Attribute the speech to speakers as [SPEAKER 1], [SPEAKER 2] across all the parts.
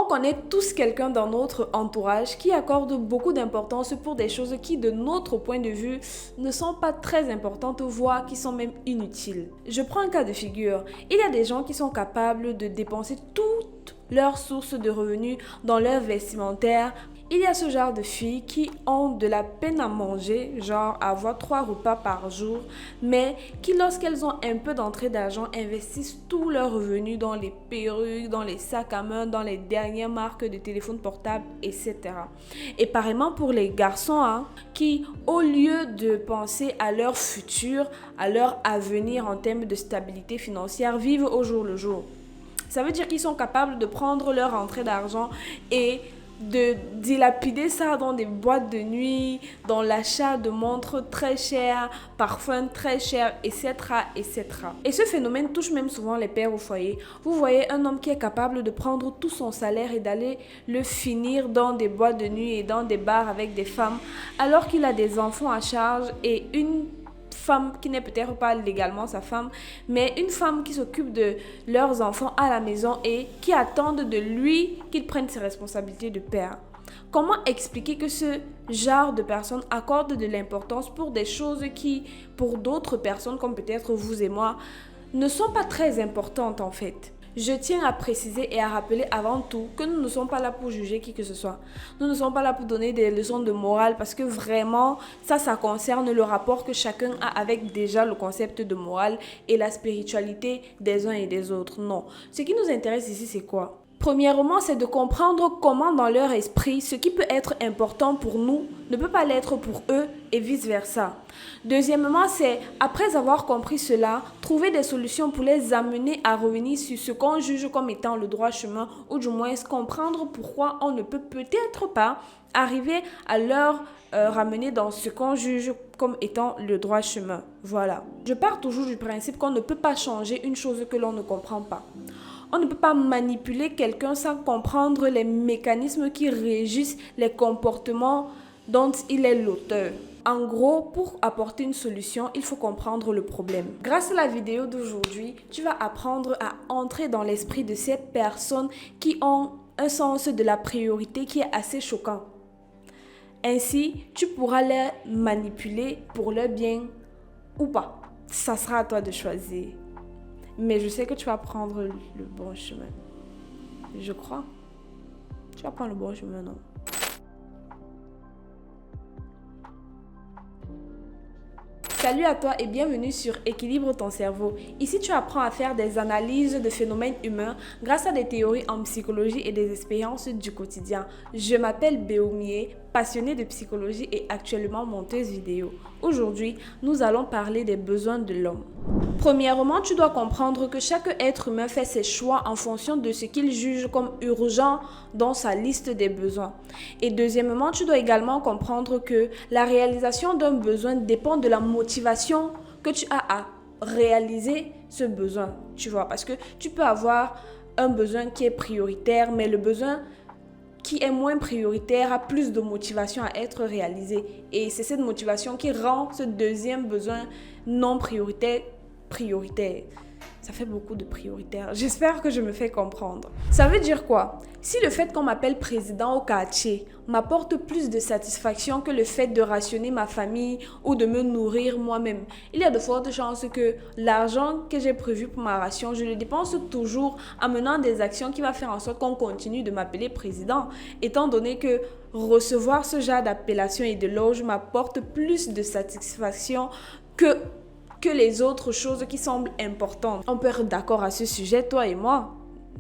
[SPEAKER 1] connaît tous quelqu'un dans notre entourage qui accorde beaucoup d'importance pour des choses qui, de notre point de vue, ne sont pas très importantes, voire qui sont même inutiles. Je prends un cas de figure. Il y a des gens qui sont capables de dépenser toutes leurs sources de revenus dans leur vestimentaire. Il y a ce genre de filles qui ont de la peine à manger, genre avoir 3 repas par jour, mais qui lorsqu'elles ont un peu d'entrée d'argent investissent tous leurs revenus dans les perruques, dans les sacs à main, dans les dernières marques de téléphones portables, etc. Et pareillement pour les garçons, qui au lieu de penser à leur futur, à leur avenir en termes de stabilité financière, vivent au jour le jour. Ça veut dire qu'ils sont capables de prendre leur entrée d'argent et de dilapider ça dans des boîtes de nuit, dans l'achat de montres très chères, parfums très chers, etc., etc. Et ce phénomène touche même souvent les pères au foyer. Vous voyez un homme qui est capable de prendre tout son salaire et d'aller le finir dans des boîtes de nuit et dans des bars avec des femmes, alors qu'il a des enfants à charge et une femme qui n'est peut-être pas légalement sa femme, mais une femme qui s'occupe de leurs enfants à la maison et qui attendent de lui qu'il prenne ses responsabilités de père. Comment expliquer que ce genre de personnes accorde de l'importance pour des choses qui, pour d'autres personnes comme peut-être vous et moi, ne sont pas très importantes en fait? Je tiens à préciser et à rappeler avant tout que nous ne sommes pas là pour juger qui que ce soit. Nous ne sommes pas là pour donner des leçons de morale parce que vraiment, ça concerne le rapport que chacun a avec déjà le concept de morale et la spiritualité des uns et des autres. Non. Ce qui nous intéresse ici, c'est quoi? Premièrement, c'est de comprendre comment dans leur esprit, ce qui peut être important pour nous ne peut pas l'être pour eux et vice-versa. Deuxièmement, c'est, après avoir compris cela, trouver des solutions pour les amener à revenir sur ce qu'on juge comme étant le droit chemin ou du moins comprendre pourquoi on ne peut peut-être pas arriver à leur ramener dans ce qu'on juge comme étant le droit chemin. Voilà. Je pars toujours du principe qu'on ne peut pas changer une chose que l'on ne comprend pas. On ne peut pas manipuler quelqu'un sans comprendre les mécanismes qui régissent les comportements dont il est l'auteur. En gros, pour apporter une solution, il faut comprendre le problème. Grâce à la vidéo d'aujourd'hui, tu vas apprendre à entrer dans l'esprit de ces personnes qui ont un sens de la priorité qui est assez choquant. Ainsi, tu pourras les manipuler pour leur bien ou pas. Ça sera à toi de choisir. Mais je sais que tu vas prendre le bon chemin. Je crois. Tu vas prendre le bon chemin, non? Salut à toi et bienvenue sur Équilibre ton cerveau. Ici, tu apprends à faire des analyses de phénomènes humains grâce à des théories en psychologie et des expériences du quotidien. Je m'appelle Béomier, passionnée de psychologie et actuellement monteuse vidéo. Aujourd'hui, nous allons parler des besoins de l'homme. Premièrement, tu dois comprendre que chaque être humain fait ses choix en fonction de ce qu'il juge comme urgent dans sa liste des besoins. Et deuxièmement, tu dois également comprendre que la réalisation d'un besoin dépend de la motivation que tu as à réaliser ce besoin. Tu vois, parce que tu peux avoir un besoin qui est prioritaire, mais le besoin qui est moins prioritaire a plus de motivation à être réalisé. Et c'est cette motivation qui rend ce deuxième besoin non prioritaire. Ça fait beaucoup de prioritaires. J'espère que je me fais comprendre. Ça veut dire quoi? Si le fait qu'on m'appelle président au quartier m'apporte plus de satisfaction que le fait de rationner ma famille ou de me nourrir moi-même, il y a de fortes chances que l'argent que j'ai prévu pour ma ration, je le dépense toujours en menant des actions qui vont faire en sorte qu'on continue de m'appeler président, étant donné que recevoir ce genre d'appellation et de loge m'apporte plus de satisfaction que les autres choses qui semblent importantes. On peut être d'accord à ce sujet, toi et moi,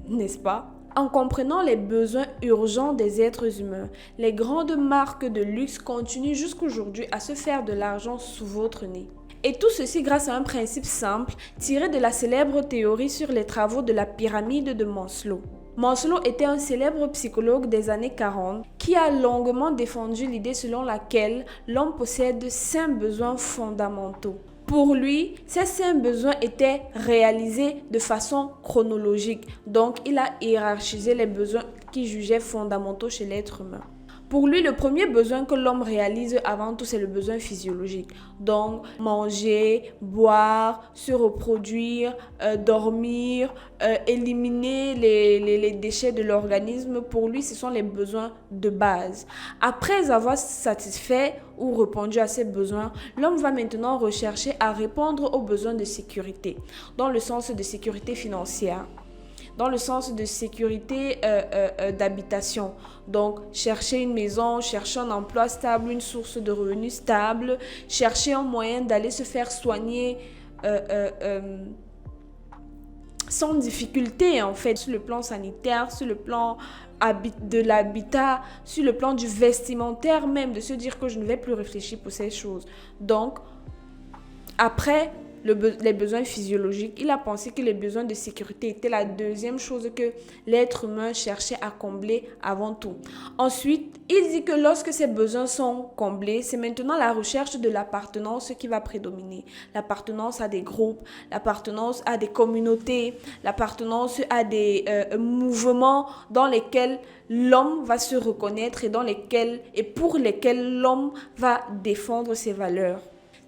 [SPEAKER 1] n'est-ce pas? En comprenant les besoins urgents des êtres humains, les grandes marques de luxe continuent jusqu'aujourd'hui à se faire de l'argent sous votre nez. Et tout ceci grâce à un principe simple tiré de la célèbre théorie sur les travaux de la pyramide de Maslow. Maslow était un célèbre psychologue des années 40 qui a longuement défendu l'idée selon laquelle l'homme possède 5 besoins fondamentaux. Pour lui, ces 5 besoins étaient réalisés de façon chronologique. Donc, il a hiérarchisé les besoins qu'il jugeait fondamentaux chez l'être humain. Pour lui, le premier besoin que l'homme réalise avant tout, c'est le besoin physiologique. Donc, manger, boire, se reproduire, dormir, éliminer les déchets de l'organisme. Pour lui, ce sont les besoins de base. Après avoir satisfait ou répondu à ces besoins, l'homme va maintenant rechercher à répondre aux besoins de sécurité, dans le sens de sécurité financière, dans le sens de sécurité d'habitation. Donc, chercher une maison, chercher un emploi stable, une source de revenus stable, chercher un moyen d'aller se faire soigner sans difficulté, en fait, sur le plan sanitaire, sur le plan de l'habitat, sur le plan du vestimentaire même, de se dire que je ne vais plus réfléchir pour ces choses. Donc, après les besoins physiologiques, il a pensé que les besoins de sécurité étaient la deuxième chose que l'être humain cherchait à combler avant tout. Ensuite, il dit que lorsque ces besoins sont comblés, c'est maintenant la recherche de l'appartenance qui va prédominer. L'appartenance à des groupes, l'appartenance à des communautés, l'appartenance à des mouvements dans lesquels l'homme va se reconnaître et pour lesquels l'homme va défendre ses valeurs.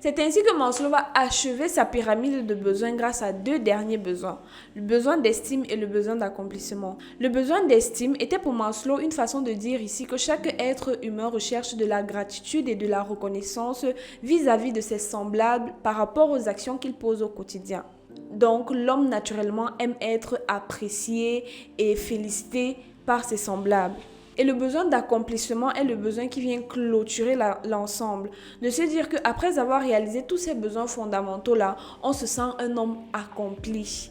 [SPEAKER 1] C'est ainsi que Maslow va achever sa pyramide de besoins grâce à deux derniers besoins, le besoin d'estime et le besoin d'accomplissement. Le besoin d'estime était pour Maslow une façon de dire ici que chaque être humain recherche de la gratitude et de la reconnaissance vis-à-vis de ses semblables par rapport aux actions qu'il pose au quotidien. Donc l'homme naturellement aime être apprécié et félicité par ses semblables. Et le besoin d'accomplissement est le besoin qui vient clôturer l'ensemble. De se dire qu'après avoir réalisé tous ces besoins fondamentaux-là, on se sent un homme accompli.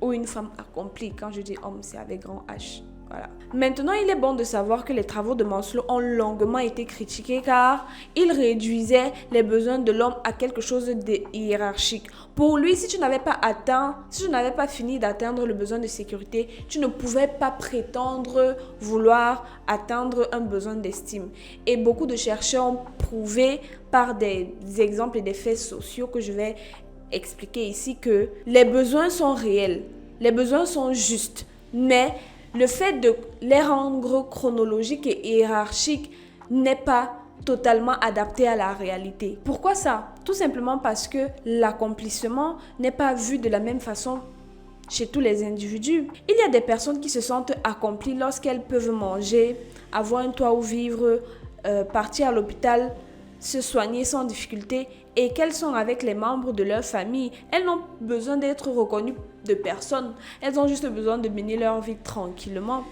[SPEAKER 1] Ou une femme accomplie. Quand je dis homme, c'est avec grand H. Voilà. Maintenant, il est bon de savoir que les travaux de Maslow ont longuement été critiqués car ils réduisaient les besoins de l'homme à quelque chose de hiérarchique. Pour lui, si tu n'avais pas fini d'atteindre le besoin de sécurité, tu ne pouvais pas prétendre vouloir atteindre un besoin d'estime. Et beaucoup de chercheurs ont prouvé par des exemples et des faits sociaux que je vais expliquer ici que les besoins sont réels, les besoins sont justes, mais le fait de les rendre chronologiques et hiérarchiques n'est pas totalement adapté à la réalité. Pourquoi ça? Tout simplement parce que l'accomplissement n'est pas vu de la même façon chez tous les individus. Il y a des personnes qui se sentent accomplies lorsqu'elles peuvent manger, avoir un toit où vivre, partir à l'hôpital, se soigner sans difficulté et qu'elles sont avec les membres de leur famille. Elles n'ont besoin d'être reconnues de personne. Elles ont juste besoin de mener leur vie tranquillement.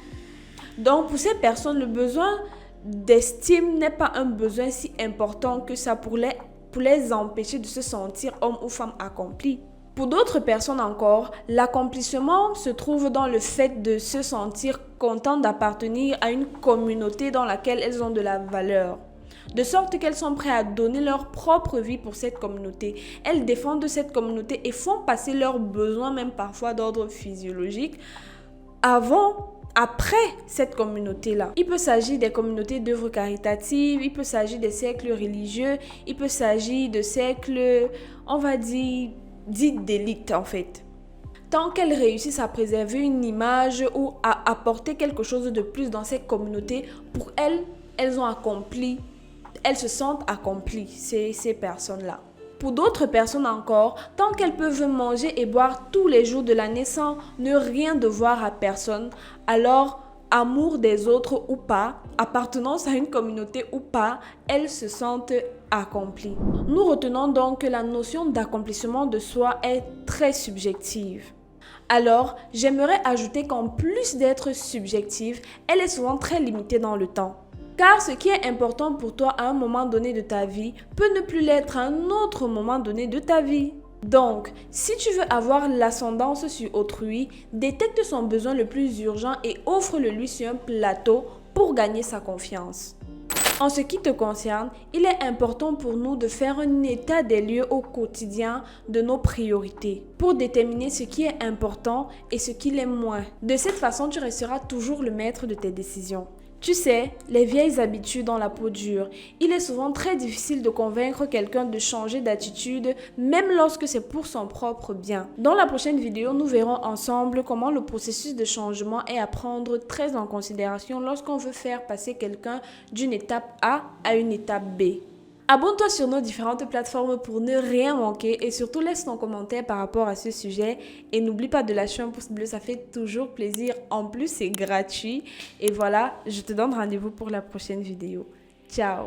[SPEAKER 1] Donc pour ces personnes, le besoin d'estime n'est pas un besoin si important que ça pour les empêcher de se sentir homme ou femme accompli. Pour d'autres personnes encore, l'accomplissement se trouve dans le fait de se sentir content d'appartenir à une communauté dans laquelle elles ont de la valeur. De sorte qu'elles sont prêtes à donner leur propre vie pour cette communauté. Elles défendent cette communauté et font passer leurs besoins, même parfois d'ordre physiologique, après cette communauté-là. Il peut s'agir des communautés d'œuvres caritatives, il peut s'agir des cercles religieux, il peut s'agir de cercles, on va dire, dits d'élite en fait. Tant qu'elles réussissent à préserver une image ou à apporter quelque chose de plus dans cette communauté, pour elles ont accompli. Elles se sentent accomplies, ces personnes-là. Pour d'autres personnes encore, tant qu'elles peuvent manger et boire tous les jours de l'année sans ne rien devoir à personne, alors amour des autres ou pas, appartenance à une communauté ou pas, elles se sentent accomplies. Nous retenons donc que la notion d'accomplissement de soi est très subjective. Alors, j'aimerais ajouter qu'en plus d'être subjective, elle est souvent très limitée dans le temps. Car ce qui est important pour toi à un moment donné de ta vie peut ne plus l'être à un autre moment donné de ta vie. Donc, si tu veux avoir l'ascendance sur autrui, détecte son besoin le plus urgent et offre-le lui sur un plateau pour gagner sa confiance. En ce qui te concerne, il est important pour nous de faire un état des lieux au quotidien de nos priorités pour déterminer ce qui est important et ce qui l'est moins. De cette façon, tu resteras toujours le maître de tes décisions. Tu sais, les vieilles habitudes ont la peau dure. Il est souvent très difficile de convaincre quelqu'un de changer d'attitude, même lorsque c'est pour son propre bien. Dans la prochaine vidéo, nous verrons ensemble comment le processus de changement est à prendre très en considération lorsqu'on veut faire passer quelqu'un d'une étape A à une étape B. Abonne-toi sur nos différentes plateformes pour ne rien manquer et surtout laisse ton commentaire par rapport à ce sujet. Et n'oublie pas de lâcher un pouce bleu, ça fait toujours plaisir. En plus, c'est gratuit. Et voilà, je te donne rendez-vous pour la prochaine vidéo. Ciao!